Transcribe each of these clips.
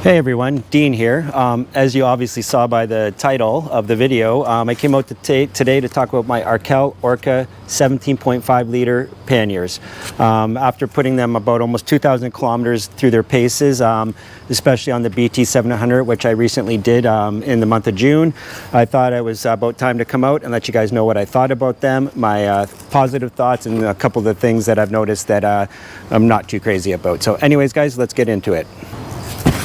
Hey everyone, Dean here. As you obviously saw by the title of the video, I came out today to talk about my Arkel Orca 17.5 liter Panniers. After putting them about almost 2,000 kilometers through their paces, especially on the BT 700, which I recently did in the month of June, I thought it was about time to come out and let you guys know what I thought about them, my positive thoughts, and a couple of the things that I've noticed that I'm not too crazy about. So anyways guys, let's get into it.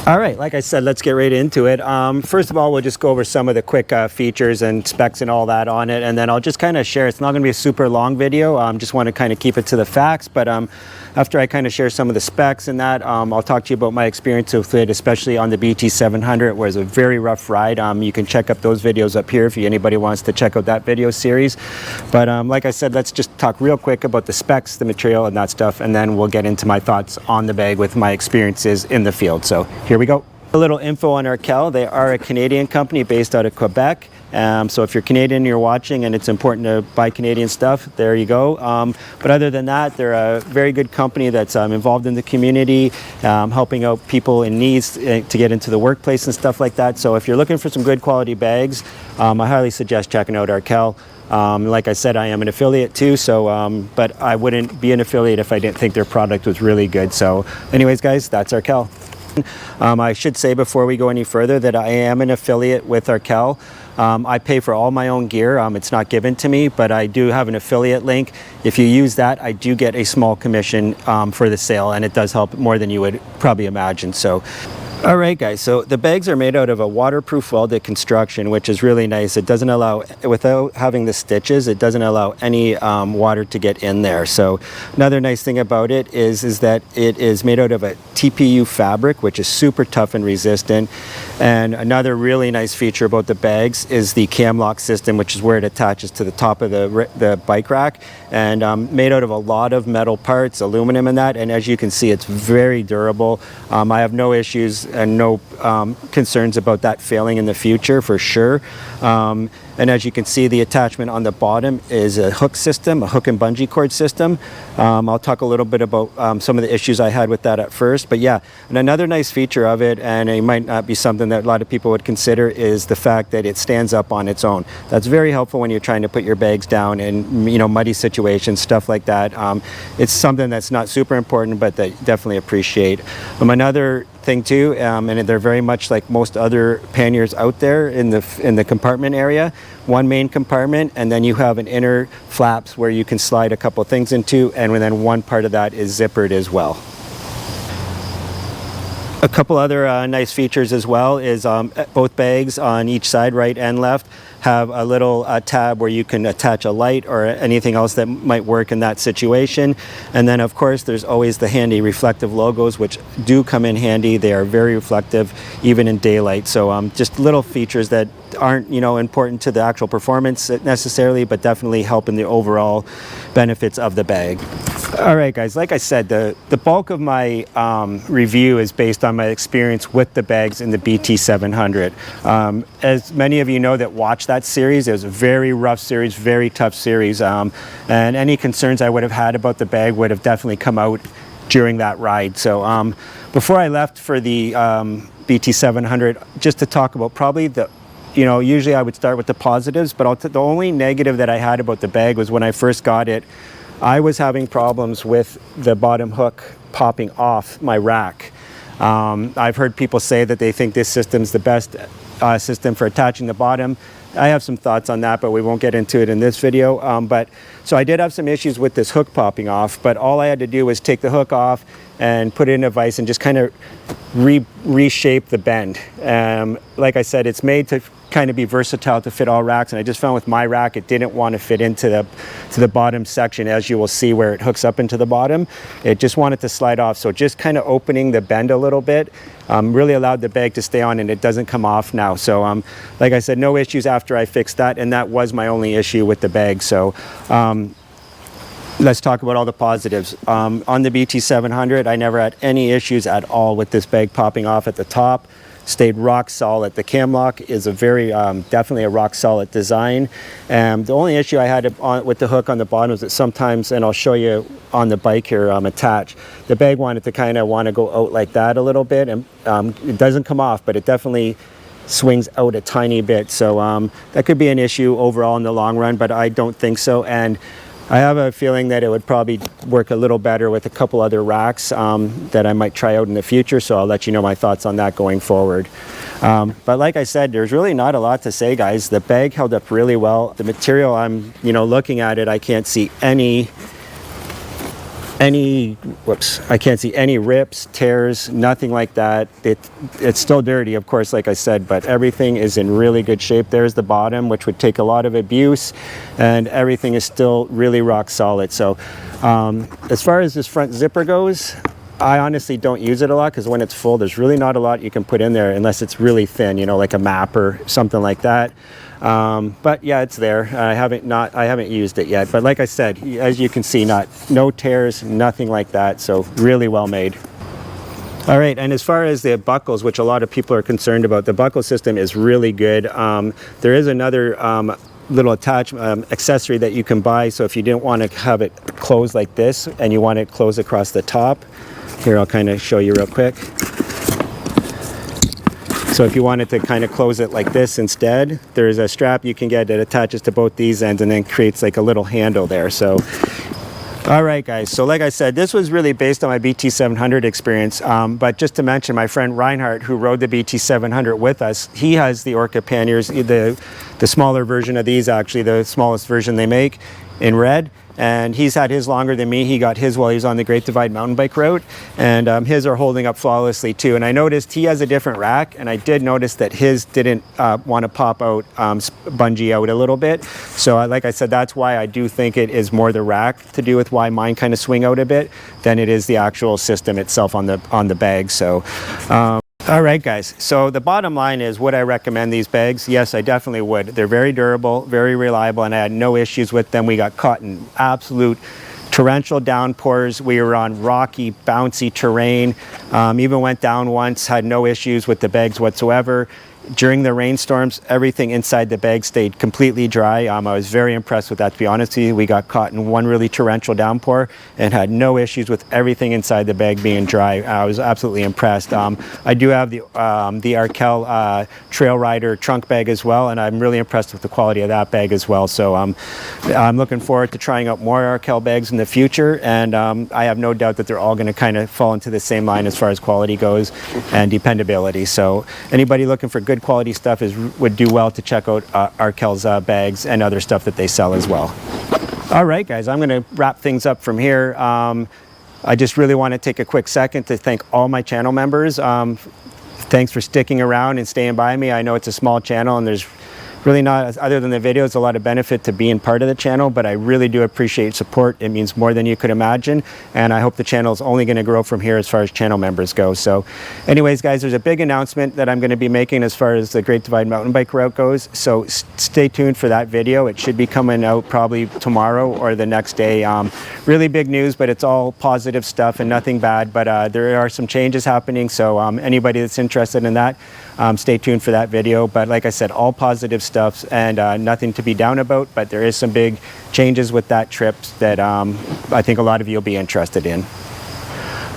All right, like I said, let's get right into it. First of all, we'll just go over some of the quick features and specs and all that on it, and then I'll just kind of share. It's not going to be a super long video. Just want to kind of keep it to the facts, but after I kind of share some of the specs and that, I'll talk to you about my experience with it, especially on the BT 700, where it's a very rough ride. You can check up those videos up here if anybody wants to check out that video series. But like I said, let's just talk real quick about the specs, the material, and that stuff, and then we'll get into my thoughts on the bag with my experiences in the field. So here we go. A little info on Arkel. They are a Canadian company based out of Quebec. So if you're Canadian and you're watching and it's important to buy Canadian stuff, there you go. But other than that, they're a very good company that's involved in the community, helping out people in needs to get into the workplace and stuff like that. So if you're looking for some good quality bags, I highly suggest checking out Arkel. Like I said, I am an affiliate too, so but I wouldn't be an affiliate if I didn't think their product was really good. So anyways guys, that's Arkel. I should say before we go any further that I am an affiliate with Arkel. I pay for all my own gear. It's not given to me, but I do have an affiliate link. If you use that, I do get a small commission for the sale, and it does help more than you would probably imagine. So all right guys, so the bags are made out of a waterproof welded construction, which is really nice. It doesn't allow, without having the stitches, it doesn't allow any water to get in there. So another nice thing about it is that it is made out of a TPU fabric, which is super tough and resistant. And another really nice feature about the bags is the cam lock system, which is where it attaches to the top of the bike rack, and made out of a lot of metal parts, aluminum and that. And as you can see, it's very durable. I have no issues and no concerns about that failing in the future for sure. And as you can see, the attachment on the bottom is a hook system, a hook and bungee cord system. I'll talk a little bit about some of the issues I had with that at first, but yeah. And another nice feature of it, and it might not be something that a lot of people would consider, is the fact that it stands up on its own. That's very helpful when you're trying to put your bags down in muddy situations, stuff like that. It's something that's not super important, but that definitely appreciate. Another thing too, and they're very much like most other panniers out there in the compartment area. One main compartment, and then you have an inner flaps where you can slide a couple things into, and then one part of that is zippered as well. A couple other nice features as well is both bags on each side, right and left, have a little tab where you can attach a light or anything else that might work in that situation. And then of course there's always the handy reflective logos, which do come in handy. They are very reflective even in daylight. So just little features that aren't important to the actual performance necessarily, but definitely help in the overall benefits of the bag. All right guys, like I said, the bulk of my review is based on my experience with the bags in the BT 700. As many of you know that watch that series, it was a very rough series, very tough series, and any concerns I would have had about the bag would have definitely come out during that ride. So before I left for the BT 700, just to talk about probably the usually I would start with the positives, but the only negative that I had about the bag was when I first got it, I was having problems with the bottom hook popping off my rack. I've heard people say that they think this system's the best system for attaching the bottom. I have some thoughts on that, but we won't get into it in this video. So I did have some issues with this hook popping off, but all I had to do was take the hook off and put it in a vise and just kind of reshape the bend. Like I said, it's made to kind of be versatile to fit all racks, and I just found with my rack it didn't want to fit into the bottom section, as you will see where it hooks up into the bottom. It just wanted to slide off, so just kind of opening the bend a little bit really allowed the bag to stay on, and it doesn't come off now. So like I said, no issues after I fixed that, and that was my only issue with the bag. So let's talk about all the positives. On the BT 700, I never had any issues at all with this bag popping off at the top. stayed rock solid. The cam lock is a very, definitely a rock solid design. And the only issue I had with the hook on the bottom is that sometimes, and I'll show you on the bike here attached, the bag wanted to kind of go out like that a little bit, and it doesn't come off, but it definitely swings out a tiny bit. So that could be an issue overall in the long run, but I don't think so. And I have a feeling that it would probably work a little better with a couple other racks that I might try out in the future, so I'll let you know my thoughts on that going forward. But like I said, there's really not a lot to say, guys. The bag held up really well. The material, I'm looking at it, I can't see any I can't see any rips, tears, nothing like that. It's still dirty, of course, like I said, but everything is in really good shape. There's the bottom, which would take a lot of abuse, and everything is still really rock solid. So as far as this front zipper goes, I honestly don't use it a lot, because when it's full, there's really not a lot you can put in there unless it's really thin, like a map or something like that. But yeah, it's there. I haven't used it yet, but like I said, as you can see, no tears, nothing like that. So really well made. All right, and as far as the buckles, which a lot of people are concerned about, the buckle system is really good. There is another little attachment accessory that you can buy. So if you didn't want to have it closed like this and you want it closed across the top, here I'll kind of show you real quick. So if you wanted to kind of close it like this instead, there's a strap you can get that attaches to both these ends and then creates like a little handle there. So, all right, guys. So like I said, this was really based on my BT700 experience. But just to mention, my friend Reinhardt, who rode the BT700 with us, he has the Orca Panniers, the smaller version of these, actually, the smallest version they make in red. And he's had his longer than me. He got his while he was on the Great Divide mountain bike route, and his are holding up flawlessly too. And I noticed he has a different rack, and I did notice that his didn't want to pop out, bungee out a little bit. So like I said, that's why I do think it is more the rack to do with why mine kind of swing out a bit than it is the actual system itself on the bag. So. All right, guys, so the bottom line is, would I recommend these bags? Yes, I definitely would. They're very durable, very reliable, and I had no issues with them. We got caught in absolute torrential downpours. We were on rocky, bouncy terrain. Even went down once, had no issues with the bags whatsoever. During the rainstorms, everything inside the bag stayed completely dry. I was very impressed with that, to be honest with you. We got caught in one really torrential downpour and had no issues with everything inside the bag being dry. I was absolutely impressed. I do have the Arkel Trail Rider trunk bag as well, and I'm really impressed with the quality of that bag as well. So I'm looking forward to trying out more Arkel bags in the future, and I have no doubt that they're all going to kind of fall into the same line as far as quality goes and dependability. So anybody looking for good quality stuff would do well to check out Arkel's bags and other stuff that they sell as well. All right, guys, I'm going to wrap things up from here. I just really want to take a quick second to thank all my channel members. Thanks for sticking around and staying by me. I know it's a small channel and there's really not, other than the videos, a lot of benefit to being part of the channel, but I really do appreciate support. It means more than you could imagine, and I hope the channel is only going to grow from here as far as channel members go. So anyways, guys, there's a big announcement that I'm going to be making as far as the Great Divide mountain bike route goes, so stay tuned for that video. It should be coming out probably tomorrow or the next day. Really big news, but it's all positive stuff and nothing bad, but there are some changes happening, so anybody that's interested in that, stay tuned for that video. But like I said, all positive stuff and nothing to be down about, but there is some big changes with that trip that I think a lot of you will be interested in.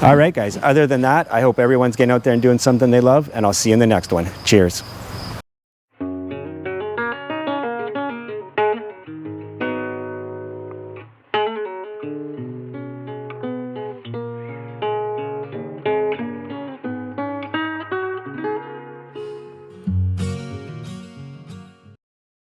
All right, guys, other than that, I hope everyone's getting out there and doing something they love, and I'll see you in the next one. Cheers.